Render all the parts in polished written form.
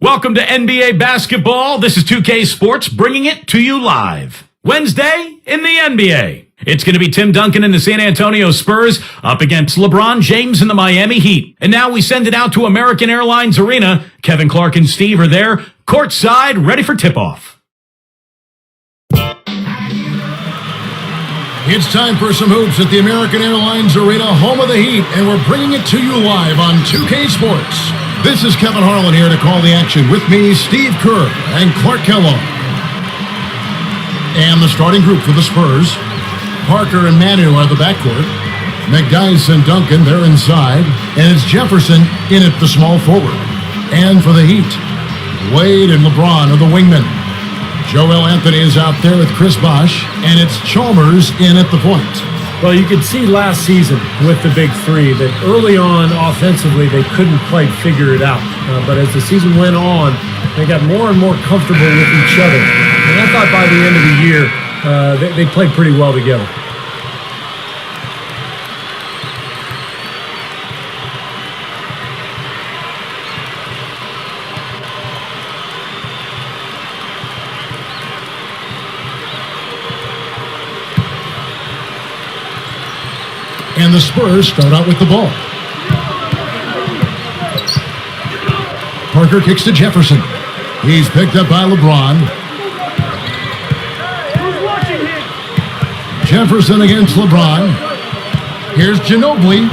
Welcome to NBA basketball. This is 2K Sports bringing it to you live. Wednesday in the NBA. It's going to be Tim Duncan and the San Antonio Spurs up against LeBron James and the Miami Heat. And now we send it out to American Airlines Arena. Kevin Clark and Steve are there, courtside, ready for tip-off. It's time for some hoops at the American Airlines Arena, home of the Heat, and we're bringing it to you live on 2K Sports. This is Kevin Harlan here to call the action. With me, Steve Kerr and Clark Kellogg. And the starting group for the Spurs. Parker and Manu are the backcourt. McDyess and Duncan, they're inside. And it's Jefferson in at the small forward. And for the Heat, Wade and LeBron are the wingmen. Joel Anthony is out there with Chris Bosh. And it's Chalmers in at the point. Well, you could see last season with the big three that early on offensively they couldn't quite figure it out. But as the season went on, they got more and more comfortable with each other. And I thought by the end of the year, they played pretty well together. And the Spurs start out with the ball. Parker kicks to Jefferson. He's picked up by LeBron. Jefferson against LeBron. Here's Ginobili.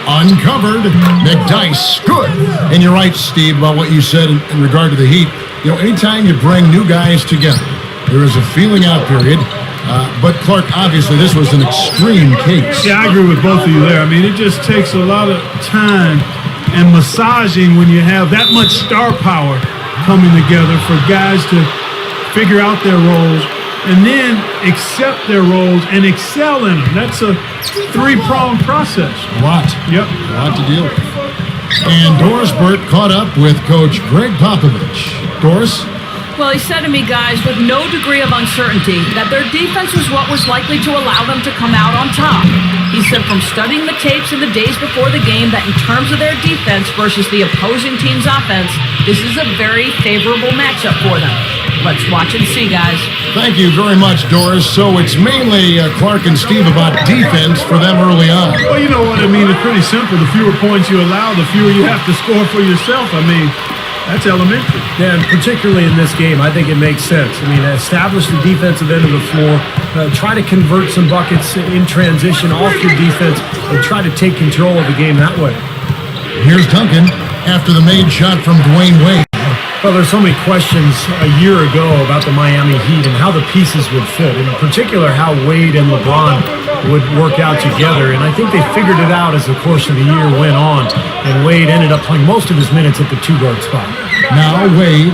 Uncovered. McDyess. Good. And you're right, Steve, about what you said in regard to the Heat. You know, anytime you bring new guys together, there is a feeling out period. But, Clark, obviously, this was an extreme case. Yeah, I agree with both of you there. I mean, it just takes a lot of time and massaging when you have that much star power coming together for guys to figure out their roles and then accept their roles and excel in them. That's a three-pronged process. A lot. Yep. A lot to deal with. And Doris Burke caught up with Coach Greg Popovich. Doris? Well, he said to me, guys, with no degree of uncertainty, that their defense was what was likely to allow them to come out on top. He said from studying the tapes in the days before the game that in terms of their defense versus the opposing team's offense, this is a very favorable matchup for them. Let's watch and see, guys. Thank you very much, Doris. So it's mainly Clark and Steve about defense for them early on. Well, you know what I mean? It's pretty simple. The fewer points you allow, the fewer you have to score for yourself. I mean, that's elementary. Yeah, and particularly in this game, I think it makes sense. I mean, establish the defensive end of the floor, try to convert some buckets in transition off your defense, and try to take control of the game that way. Here's Duncan after the made shot from Dwayne Wade. Well, there's so many questions a year ago about the Miami Heat and how the pieces would fit, in particular how Wade and LeBron would work out together. And I think they figured it out as the course of the year went on. And Wade ended up playing most of his minutes at the two-guard spot. Now Wade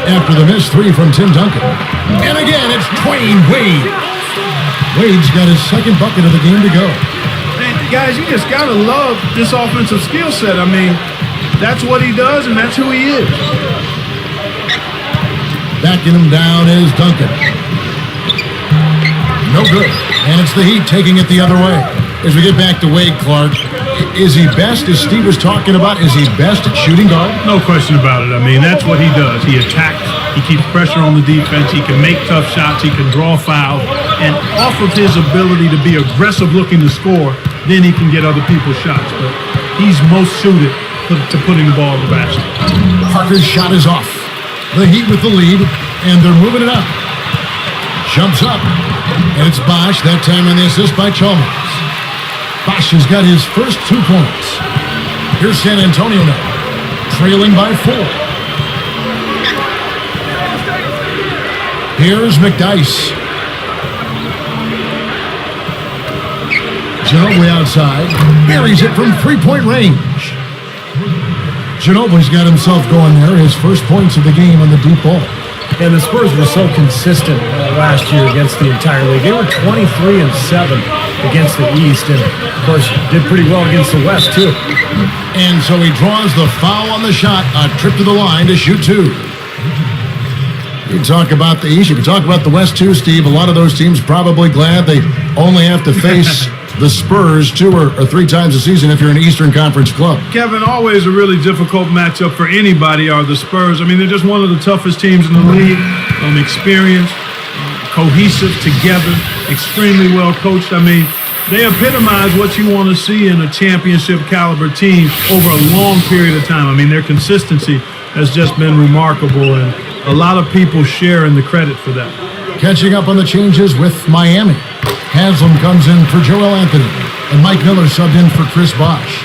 after the missed three from Tim Duncan. And again, it's Dwayne Wade. Wade's got his second bucket of the game to go. And guys, you just got to love this offensive skill set. I mean, that's what he does, and that's who he is. Backing him down is Duncan. No good. And it's the Heat taking it the other way. As we get back to Wade, Clark, is he best, as Steve was talking about, is he best at shooting guard? No question about it. I mean, that's what he does. He attacks. He keeps pressure on the defense. He can make tough shots. He can draw fouls. And off of his ability to be aggressive looking to score, then he can get other people's shots. But he's most suited to putting the ball in the basket. Parker's shot is off. The Heat with the lead, and they're moving it up. Jumps up, and it's Bosh, that time on the assist by Chalmers. Bosh has got his first 2 points. Here's San Antonio now, trailing by 4. Here's McDyess. Ginobili outside, buries it from three-point range. Ginobili's got himself going there, his first points of the game on the deep ball. And the Spurs were so consistent last year against the entire league. They were 23-7 against the East, and of course did pretty well against the West too. And so he draws the foul on the shot, a trip to the line to shoot 2. You talk about the East, you can talk about the West too, Steve. A lot of those teams probably glad they only have to face the Spurs 2 or 3 times a season if you're an Eastern Conference club. Kevin, always a really difficult matchup for anybody are the Spurs. I mean, they're just one of the toughest teams in the league. Experience, cohesive, together, extremely well coached. I mean, they epitomize what you want to see in a championship caliber team over a long period of time. I mean, their consistency has just been remarkable, and a lot of people share in the credit for that. Catching up on the changes with Miami. Haslam comes in for Joel Anthony, and Mike Miller subbed in for Chris Bosh.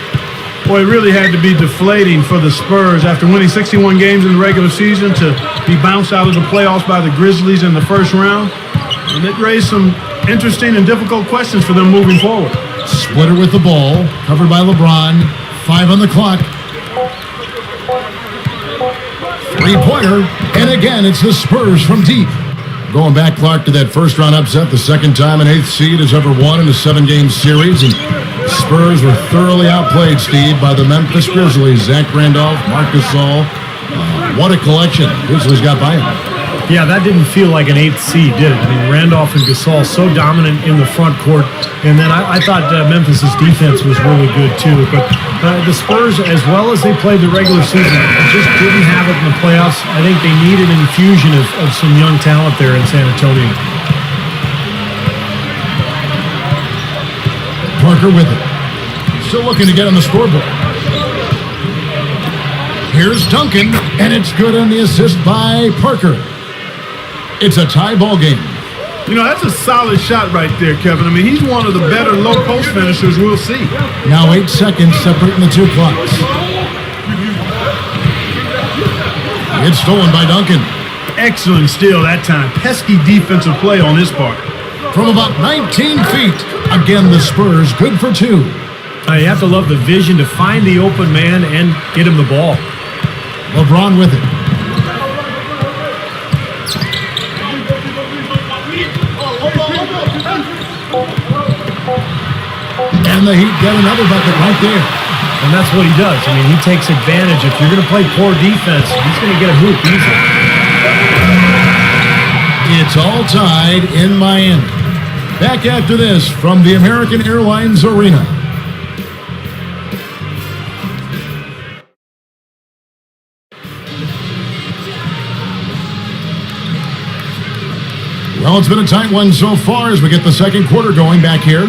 Boy, it really had to be deflating for the Spurs after winning 61 games in the regular season to be bounced out of the playoffs by the Grizzlies in the first round. And it raised some interesting and difficult questions for them moving forward. Splitter with the ball, covered by LeBron. 5 on the clock. Three-pointer, and again, it's the Spurs from deep. Going back, Clark, to that first-round upset, the second time an 8th seed has ever won in a 7-game series, and Spurs were thoroughly outplayed, Steve, by the Memphis Grizzlies. Zach Randolph, Marc Gasol. What a collection Grizzlies got by him. Yeah, that didn't feel like an 8th seed, did it? I mean, Randolph and Gasol so dominant in the front court. And then I thought Memphis's defense was really good, too. But the Spurs, as well as they played the regular season, just didn't have it in the playoffs. I think they needed an infusion of some young talent there in San Antonio. Parker with it. Still looking to get on the scoreboard. Here's Duncan, and it's good on the assist by Parker. It's a tie ball game. You know, that's a solid shot right there, Kevin. I mean, he's one of the better low-post finishers we'll see. Now 8 seconds separating the 2 clocks. It's stolen by Duncan. Excellent steal that time. Pesky defensive play on his part. From about 19 feet. Again, the Spurs good for 2. You have to love the vision to find the open man and get him the ball. LeBron with it. And the Heat get another bucket right there. And that's what he does. I mean, he takes advantage. If you're going to play poor defense, he's going to get a hoop easily. It's all tied in Miami. Back after this from the American Airlines Arena. Well, it's been a tight one so far as we get the second quarter going back here.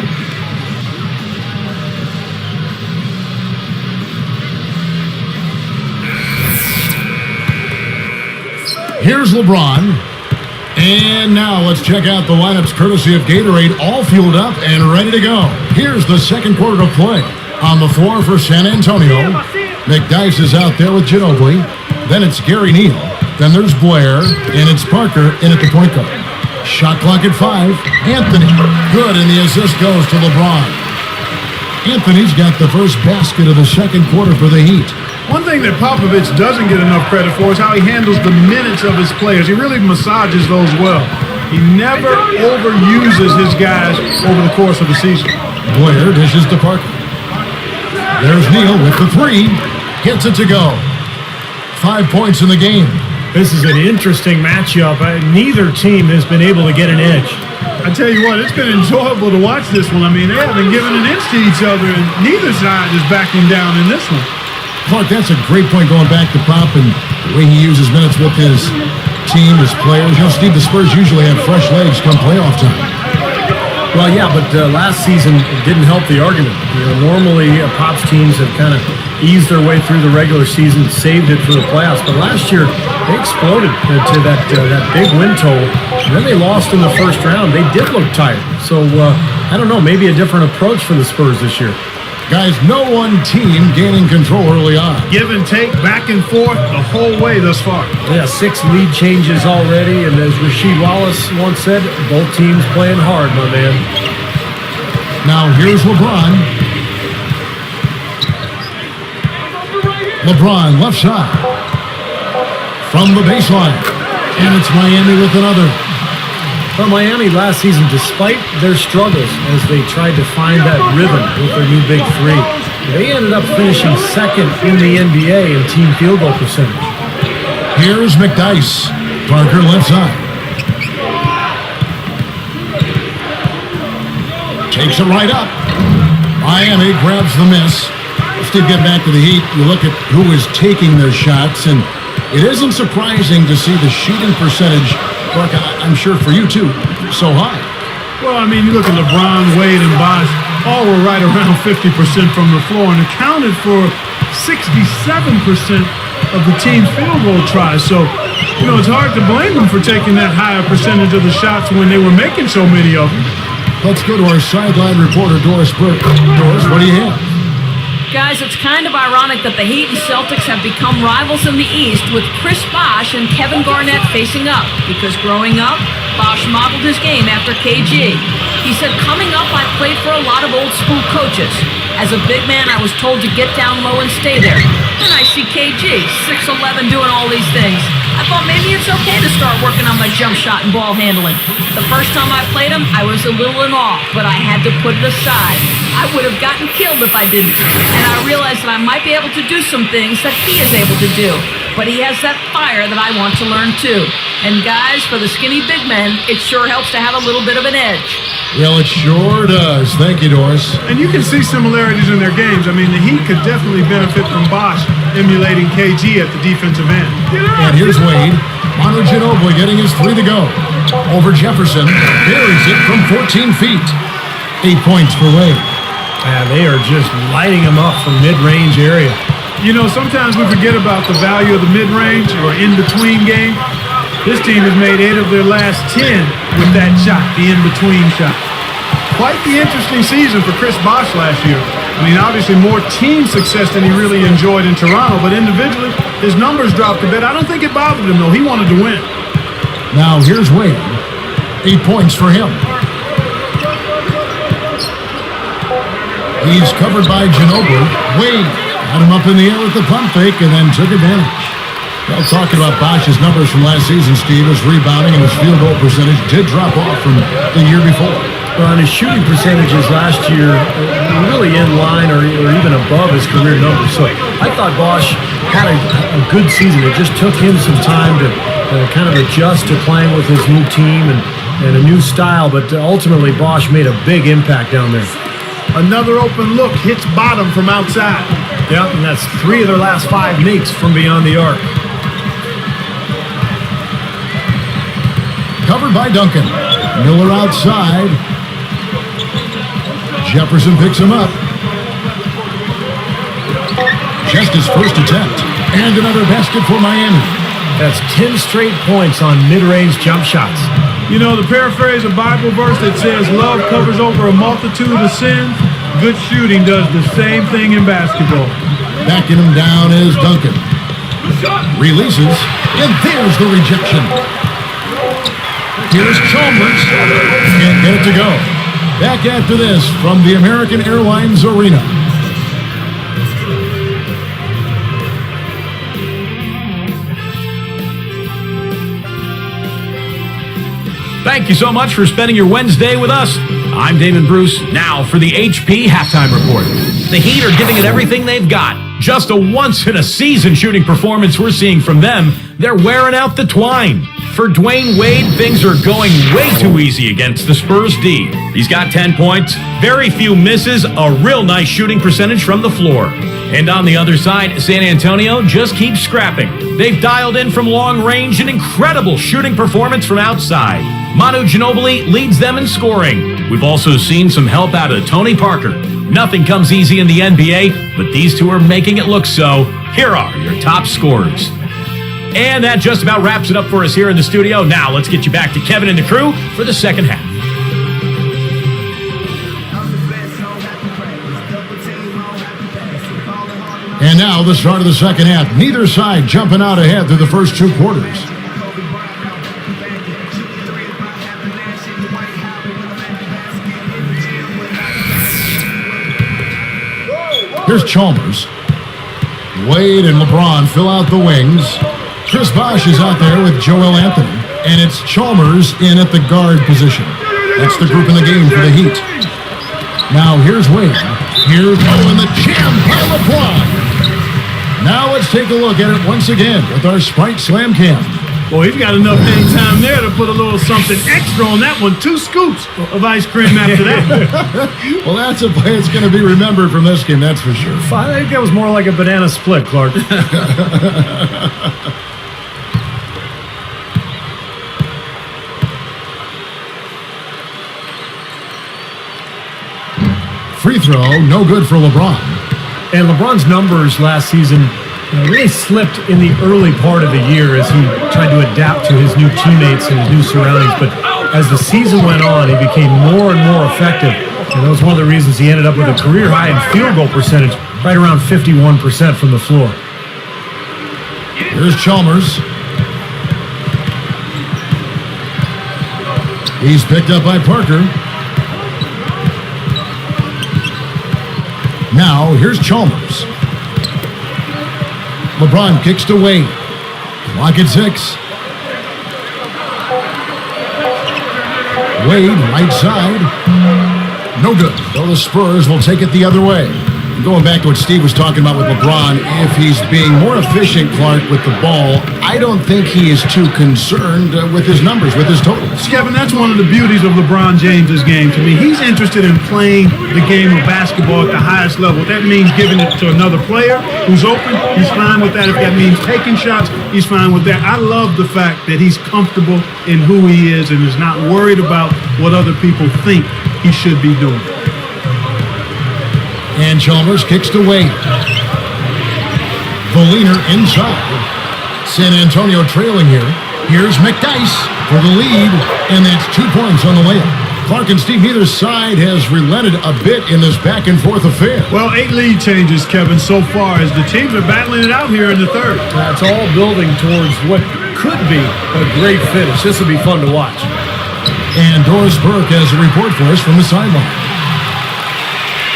Here's LeBron. And now let's check out the lineups courtesy of Gatorade, all fueled up and ready to go. Here's the second quarter of play. On the floor for San Antonio, McDyess is out there with Ginobili. Then it's Gary Neal. Then there's Blair. And it's Parker in at the point guard. Shot clock at 5. Anthony. Good, and the assist goes to LeBron. Anthony's got the first basket of the second quarter for the Heat. One thing that Popovich doesn't get enough credit for is how he handles the minutes of his players. He really massages those well. He never overuses his guys over the course of the season. Blair dishes to Parker. There's Neal with the 3. Gets it to go. 5 points in the game. This is an interesting matchup. Neither team has been able to get an edge. I tell you what, it's been enjoyable to watch this one. I mean, they haven't given an inch to each other, and neither side is backing down in this one. Clark, that's a great point going back to Pop and the way he uses minutes with his team, his players. You know, Steve, the Spurs usually have fresh legs come playoff time. Well, yeah, but last season it didn't help the argument. You know, normally Pop's teams have kind of eased their way through the regular season, saved it for the playoffs. But last year they exploded to that big win total, and then they lost in the first round. They did look tired. So I don't know, maybe a different approach for the Spurs this year. Guys, no one team gaining control early on. Give and take, back and forth, the whole way thus far. Yeah, 6 lead changes already, and as Rasheed Wallace once said, both teams playing hard, my man. Now here's LeBron. LeBron, left side. From the baseline. And it's Miami with another. But Miami last season, despite their struggles as they tried to find that rhythm with their new big 3, they ended up finishing second in the NBA in team field goal percentage. Here's McDyess. Parker left side. Takes it right up. Miami grabs the miss. Steve, getting back to the Heat, you look at who is taking their shots, and it isn't surprising to see the shooting percentage, Mark, I'm sure for you too, so high. Well, I mean, you look at LeBron, Wade, and Bosh, all were right around 50% from the floor and accounted for 67% of the team's field goal tries. So, it's hard to blame them for taking that higher percentage of the shots when they were making so many of them. Let's go to our sideline reporter, Doris Burke. Doris, what do you have? Guys, it's kind of ironic that the Heat and Celtics have become rivals in the East with Chris Bosh and Kevin Garnett facing up. Because growing up, Bosh modeled his game after KG. He said, coming up, I played for a lot of old school coaches. As a big man, I was told to get down low and stay there. Then I see KG, 6'11", doing all these things. I thought maybe it's okay to start working on my jump shot and ball handling. The first time I played him, I was a little in awe, but I had to put it aside. I would have gotten killed if I didn't. And I realized that I might be able to do some things that he is able to do. But he has that fire that I want to learn too. And guys, for the skinny big men, it sure helps to have a little bit of an edge. Well, it sure does. Thank you, Doris. And you can see similarities in their games. I mean, the Heat could definitely benefit from Bosh emulating KG at the defensive end. And here's Wade. Manu Ginobili getting his 3 to go. Over Jefferson. Buries it from 14 feet. 8 points for Wade. Yeah, they are just lighting him up from mid-range area. Sometimes we forget about the value of the mid-range or in-between game. This team has made 8 of their last 10 with that shot, the in-between shot. Quite the interesting season for Chris Bosh last year. I mean, obviously more team success than he really enjoyed in Toronto, but individually, his numbers dropped a bit. I don't think it bothered him, though. He wanted to win. Now, here's Wade. 8 points for him. He's covered by Ginobili. Wade had him up in the air with the pump fake and then took advantage. Well, talking about Bosh's numbers from last season, Steve, his rebounding and his field goal percentage did drop off from the year before. Well, and his shooting percentages last year were really in line or even above his career numbers. So I thought Bosh had a good season. It just took him some time to kind of adjust to playing with his new team and a new style. But ultimately, Bosh made a big impact down there. Another open look, hits bottom from outside. Yep, and that's 3 of their last 5 makes from beyond the arc. Covered by Duncan. Miller outside. Jefferson picks him up. Just his first attempt. And another basket for Miami. That's 10 straight points on mid-range jump shots. To paraphrase a Bible verse that says love covers over a multitude of sins, good shooting does the same thing in basketball. Backing him down is Duncan. Releases, and there's the rejection. Here's Chalmers. Can't get it to go. Back after this from the American Airlines Arena. Thank you so much for spending your Wednesday with us. I'm David Bruce. Now for the HP Halftime Report. The Heat are giving it everything they've got. Just a once-in-a-season shooting performance we're seeing from them. They're wearing out the twine. For Dwayne Wade, things are going way too easy against the Spurs D. He's got 10 points, very few misses, a real nice shooting percentage from the floor. And on the other side, San Antonio just keeps scrapping. They've dialed in from long range an incredible shooting performance from outside. Manu Ginobili leads them in scoring. We've also seen some help out of Tony Parker. Nothing comes easy in the NBA, but these two are making it look so. Here are your top scorers. And that just about wraps it up for us here in the studio. Now let's get you back to Kevin and the crew for the second half. And now the start of the second half. Neither side jumping out ahead through the first 2 quarters. Here's Chalmers. Wade and LeBron fill out the wings. Chris Bosh is out there with Joel Anthony. And it's Chalmers in at the guard position. That's the group in the game for the Heat. Now here's Wade. Here's and the jam by LeBron. Now let's take a look at it once again with our Sprite Slam Cam. Well, he's got enough hang time there to put a little something extra on that one. 2 scoops of ice cream after that. Well, that's a play that's going to be remembered from this game, that's for sure. I think that was more like a banana split, Clark. Free throw, no good for LeBron. And LeBron's numbers last season really slipped in the early part of the year as he tried to adapt to his new teammates and his new surroundings. But as the season went on, he became more and more effective. And that was one of the reasons he ended up with a career high in field goal percentage, right around 51% from the floor. Here's Chalmers. He's picked up by Parker. Now, here's Chalmers. LeBron kicks to Wade. Clock at 6. Wade, right side. No good. So the Spurs will take it the other way. Going back to what Steve was talking about with LeBron, if he's being more efficient, Clark, with the ball, I don't think he is too concerned with his numbers, with his totals. Kevin, that's one of the beauties of LeBron James's game to me. He's interested in playing the game of basketball at the highest level. That means giving it to another player who's open. He's fine with that. If that means taking shots, he's fine with that. I love the fact that he's comfortable in who he is and is not worried about what other people think he should be doing. And Chalmers kicks to Wade. The leaner inside. San Antonio trailing here. Here's McDyess for the lead, and that's 2 points on the layup. Clark and Steve, neither side has relented a bit in this back-and-forth affair. Well, 8 lead changes, Kevin, so far as the teams are battling it out here in the third. It's all building towards what could be a great finish. This will be fun to watch. And Doris Burke has a report for us from the sideline.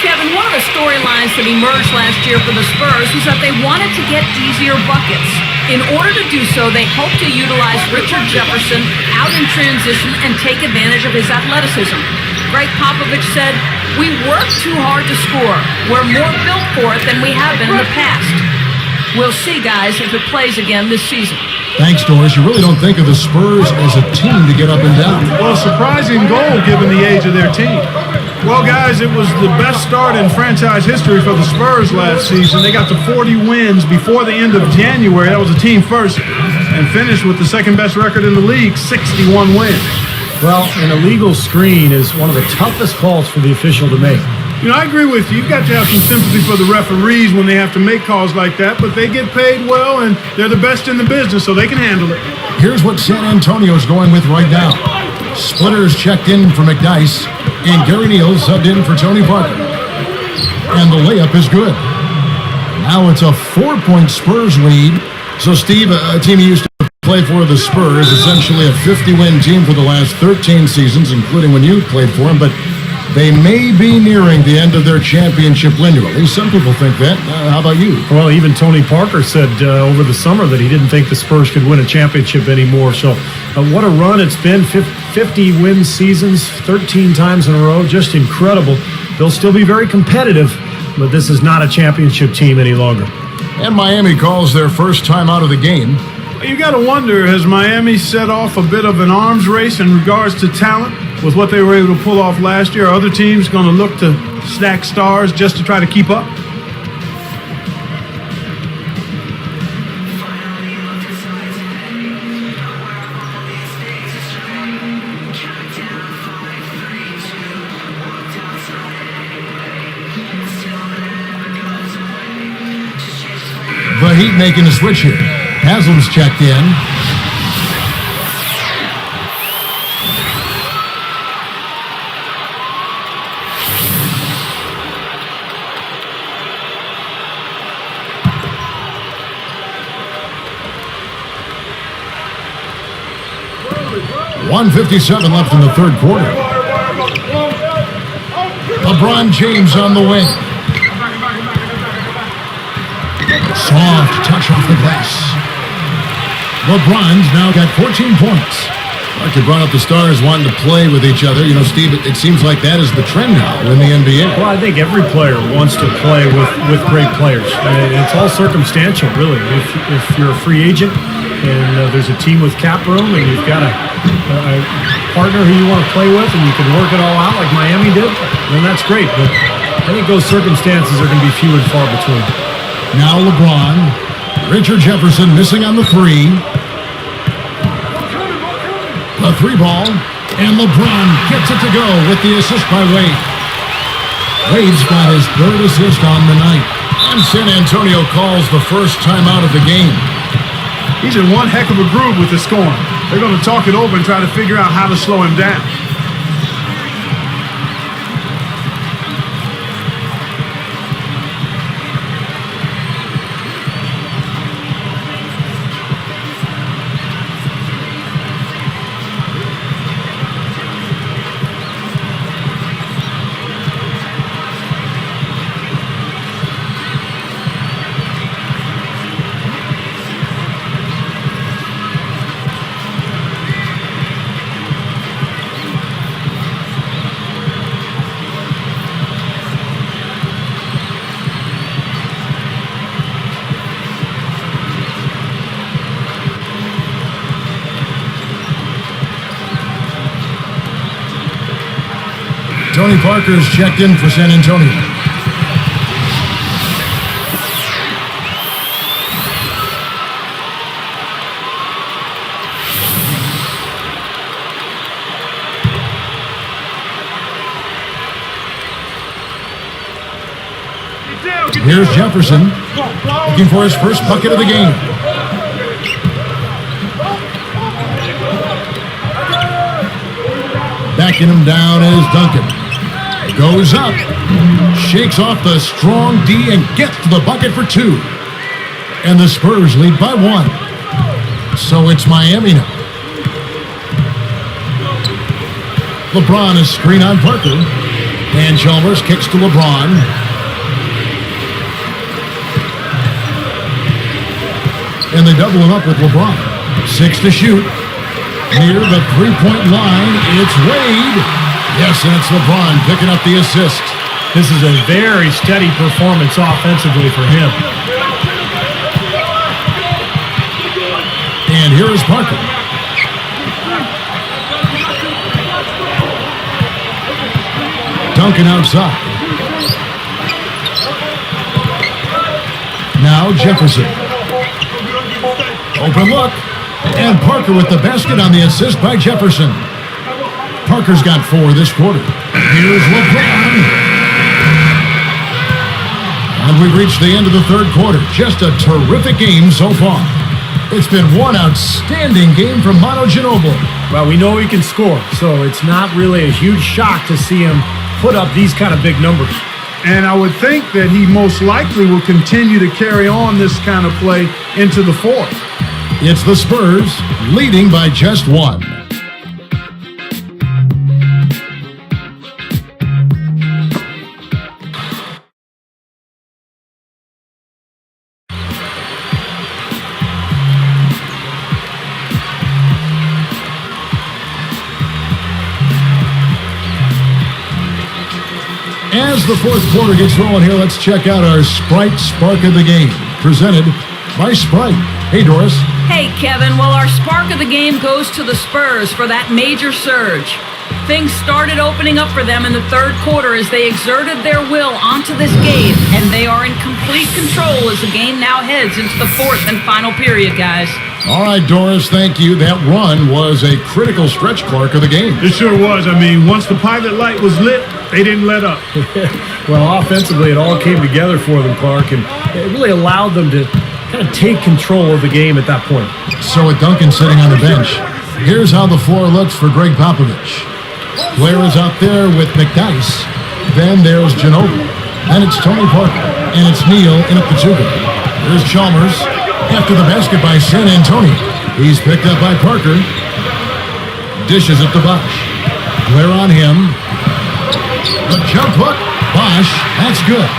Kevin, one of the storylines that emerged last year for the Spurs was that they wanted to get easier buckets. In order to do so, they hoped to utilize Richard Jefferson out in transition and take advantage of his athleticism. Greg Popovich said, "We work too hard to score. We're more built for it than we have been in the past." We'll see, guys, if it plays again this season. Thanks, Doris. You really don't think of the Spurs as a team to get up and down. Well, surprising goal given the age of their team. Well, guys, it was the best start in franchise history for the Spurs last season. They got to 40 wins before the end of January. That was a team first, and finished with the second-best record in the league, 61 wins. Well, an illegal screen is one of the toughest calls for the official to make. You know, I agree with you. You've got to have some sympathy for the referees when they have to make calls like that, but they get paid well, and they're the best in the business, so they can handle it. Here's what San Antonio's going with right now. Splitters checked in for McDyess, and Gary Neal subbed in for Tony Parker. And the layup is good. Now it's a 4-point Spurs lead. So, Steve, a team you used to play for, the Spurs, essentially a 50-win team for the last 13 seasons, including when you played for them, but they may be nearing the end of their championship window. At least some people think that. How about you? Well, even Tony Parker said over the summer that he didn't think the Spurs could win a championship anymore. So what a run it's been. 50-win seasons, 13 times in a row. Just incredible. They'll still be very competitive, but this is not a championship team any longer. And Miami calls their first time out of the game. You got to wonder, has Miami set off a bit of an arms race in regards to talent with what they were able to pull off last year? Are other teams going to look to stack stars just to try to keep up? The Heat making a switch here. Haslam's checked in. .157 left in the third quarter. LeBron James on the wing. Soft touch off the glass. LeBron's now got 14 points. Like you brought up the stars wanting to play with each other. You know, Steve, it seems like that is the trend now in the NBA. Well, I think every player wants to play with great players. It's all circumstantial, really. If you're a free agent, and there's a team with cap room, and you've got a partner who you want to play with, and you can work it all out like Miami did, then that's great. But I think those circumstances are going to be few and far between. Now LeBron. Richard Jefferson missing on the three. The three ball. And LeBron gets it to go with the assist by Wade. Wade's got his third assist on the night. And San Antonio calls the first timeout of the game. He's in one heck of a groove with the scoring. They're going to talk it over and try to figure out how to slow him down. Tony Parker's checked in for San Antonio. Here's Jefferson looking for his first bucket of the game. Backing him down is Duncan. Goes up, shakes off the strong D and gets to the bucket for two. And the Spurs lead by one. So it's Miami now. LeBron is screen on Parker. And Chalmers kicks to LeBron. And they double him up with LeBron. 6 to shoot. Near the three-point line, it's Wade. Yes, and it's LeBron picking up the assist. This is a very steady performance offensively for him. And here is Parker. Duncan outside. Now Jefferson. Open look. And Parker with the basket on the assist by Jefferson. Parker's got 4 this quarter. Here's LeBron. And we've reached the end of the third quarter. Just a terrific game so far. It's been one outstanding game from Manu Ginobili. Well, we know he can score, so it's not really a huge shock to see him put up these kind of big numbers. And I would think that he most likely will continue to carry on this kind of play into the fourth. It's the Spurs leading by just 1. As the fourth quarter gets rolling here, let's check out our Sprite Spark of the Game, presented by Sprite. Hey, Doris. Hey, Kevin. Well, our spark of the game goes to the Spurs for that major surge. Things started opening up for them in the third quarter as they exerted their will onto this game, and they are in complete control as the game now heads into the fourth and final period, guys. All right, Doris, thank you. That run was a critical stretch, Clark, of the game. It sure was. I mean, once the pilot light was lit, they didn't let up. Well, offensively, it all came together for them, Clark, and it really allowed them to kind of take control of the game at that point. So with Duncan sitting on the bench, here's how the floor looks for Greg Popovich. Blair is out there with McDyess. Then there's Ginobili. And it's Tony Parker. And it's Neal in at the 2. There's Chalmers after the basket by San Antonio. He's picked up by Parker. Dishes it to Bosch. Blair on him. The jump hook. Bosch. That's good.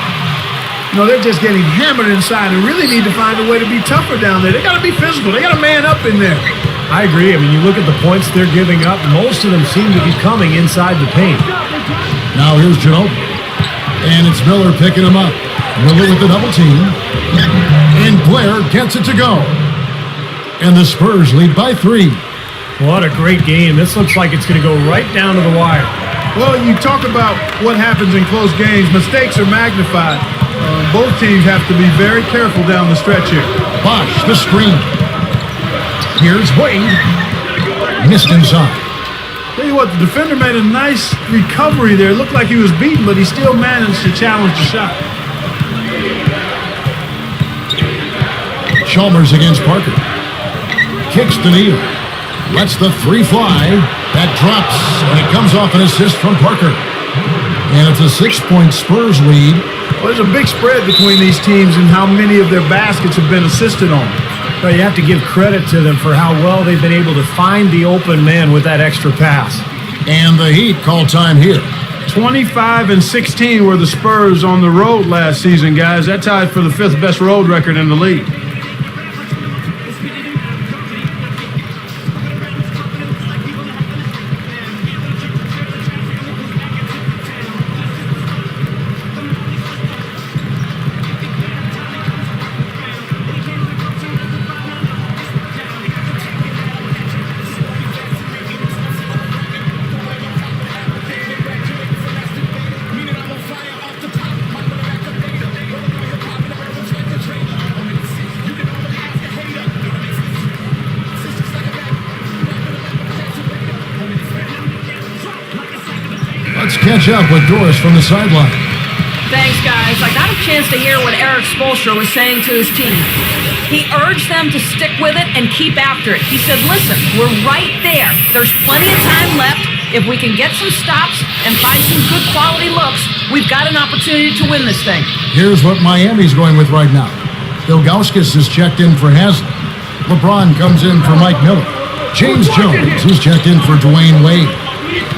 You know, they're just getting hammered inside and really need to find a way to be tougher down there. They got to be physical. They got to man up in there. I agree. I mean, you look at the points they're giving up, most of them seem to be coming inside the paint. Now here's Ginobili. And it's Miller picking him up. Miller with the double team. And Blair gets it to go. and the Spurs lead by 3. What a great game. This looks like it's going to go right down to the wire. Well, you talk about what happens in close games. Mistakes are magnified. Both teams have to be very careful down the stretch here. Bosch, the screen. Here's Wade. Missed inside. Tell you what, the defender made a nice recovery there. It looked like he was beaten, but he still managed to challenge the shot. Chalmers against Parker. Kicks to Neal. Lets the 3 fly. That drops, and it comes off an assist from Parker. And it's a 6-point Spurs lead. Well, there's a big spread between these teams and how many of their baskets have been assisted on. But you have to give credit to them for how well they've been able to find the open man with that extra pass. And the Heat call time here. 25-16 were the Spurs on the road last season, guys. That tied for the 5th best road record in the league. Let's catch up with Doris from the sideline. Thanks, guys. I got a chance to hear what Eric Spoelstra was saying to his team. He urged them to stick with it and keep after it. He said, listen, we're right there. There's plenty of time left. If we can get some stops and find some good quality looks, we've got an opportunity to win this thing. Here's what Miami's going with right now. Ilgauskas is checked in for Haslem. LeBron comes in for Mike Miller. James Jones is checked in for Dwayne Wade.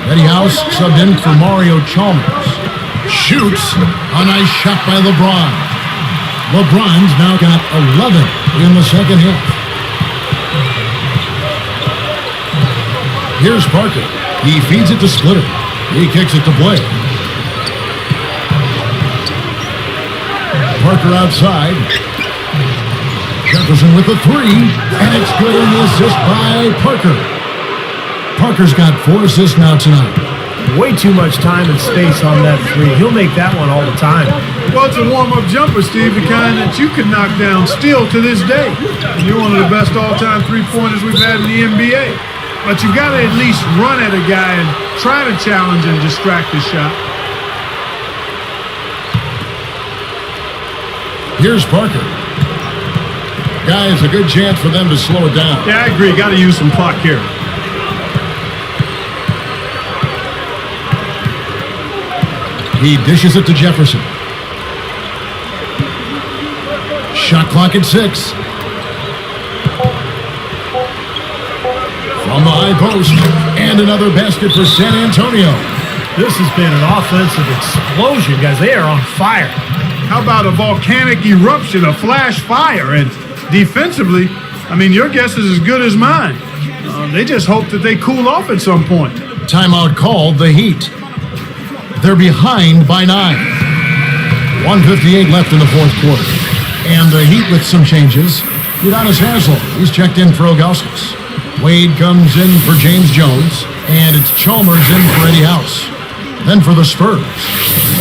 Eddie House subbed in for Mario Chalmers. Shoots. A nice shot by LeBron. LeBron's now got 11 in the second half. Here's Parker. He feeds it to Splitter. He kicks it to Blake. Parker outside. Jefferson with the 3, and it's good on the assist by Parker. Parker's got 4 assists now tonight. Way too much time and space on that 3. He'll make that one all the time. Well, it's a warm-up jumper, Steve, the kind that you can knock down still to this day. And you're one of the best all-time three-pointers we've had in the NBA. But you've got to at least run at a guy and try to challenge and distract his shot. Here's Parker. Guys, a good chance for them to slow it down. Yeah, I agree. Got to use some clock here. He dishes it to Jefferson. Shot clock at 6. From the high post. And another basket for San Antonio. This has been an offensive explosion, guys. They are on fire. How about a volcanic eruption, a flash fire? And defensively, I mean, your guess is as good as mine. They just hope that they cool off at some point. Timeout called, the Heat. They're behind by 9. 1:58 left in the fourth quarter. And the Heat with some changes. Udonis Haslem, he's checked in for Ilgauskas. Wade comes in for James Jones. And it's Chalmers in for Eddie House. Then for the Spurs,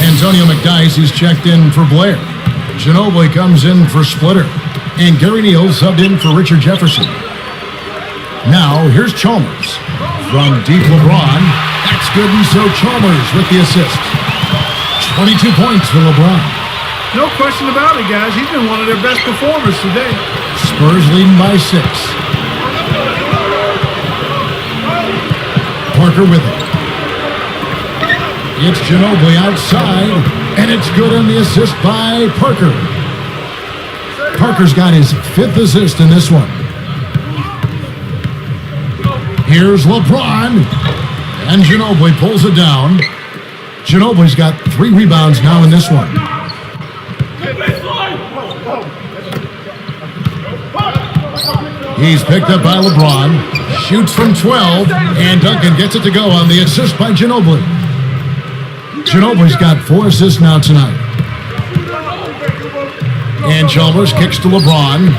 Antonio McDyess, he's checked in for Blair. Ginobili comes in for Splitter. And Gary Neal subbed in for Richard Jefferson. Now, here's Chalmers. From deep LeBron, that's good, and so Chalmers with the assist. 22 points for LeBron. No question about it, guys. He's been one of their best performers today. Spurs leading by 6. Parker with it. It's Ginobili outside, and it's good on the assist by Parker. Parker's got his 5th assist in this one. Here's LeBron, and Ginobili pulls it down. Ginobili's got 3 rebounds now in this one. He's picked up by LeBron, shoots from 12, and Duncan gets it to go on the assist by Ginobili. Ginobili's got 4 assists now tonight. And Chalmers kicks to LeBron.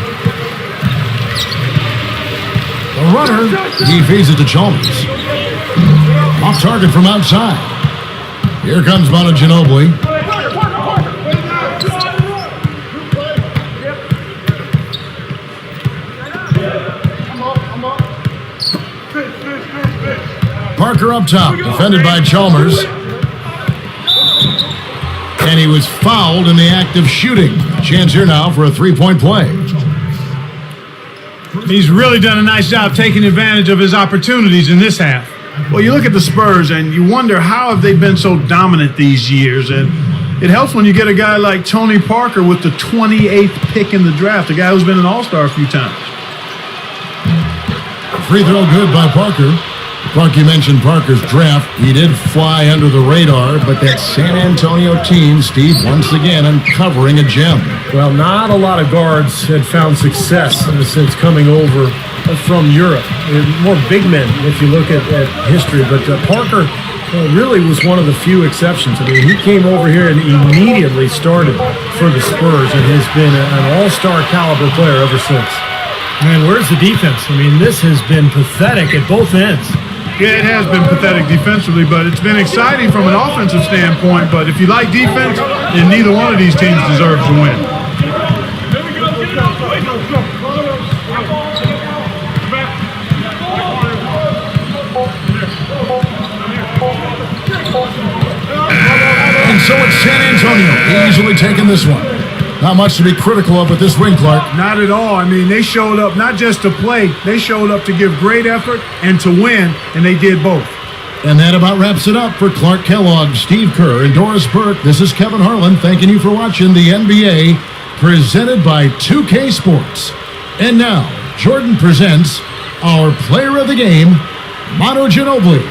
The runner, he feeds it to Chalmers. Off target from outside. Here comes Manu Ginobili. Parker up top, defended by Chalmers. And he was fouled in the act of shooting. Chance here now for a three-point play. He's really done a nice job taking advantage of his opportunities in this half. Well, you look at the Spurs and you wonder how have they been so dominant these years. And it helps when you get a guy like Tony Parker with the 28th pick in the draft, a guy who's been an all-star a few times. Free throw good by Parker. Clark, you mentioned Parker's draft. He did fly under the radar, but that San Antonio team, Steve, once again uncovering a gem. Well, not a lot of guards had found success since coming over from Europe. More big men, if you look at history. But Parker really was one of the few exceptions. I mean, he came over here and immediately started for the Spurs and has been an all-star caliber player ever since. Man, where's the defense? I mean, this has been pathetic at both ends. Yeah, it has been pathetic defensively, but it's been exciting from an offensive standpoint. But if you like defense, then neither one of these teams deserves to win. And so it's San Antonio easily taking this one. Not much to be critical of with this win, Clark. Not at all. I mean, they showed up not just to play, they showed up to give great effort and to win, and they did both. And that about wraps it up for Clark Kellogg, Steve Kerr, and Doris Burke. This is Kevin Harlan thanking you for watching the NBA presented by 2K Sports. And now, Jordan presents our player of the game, Manu Ginobili.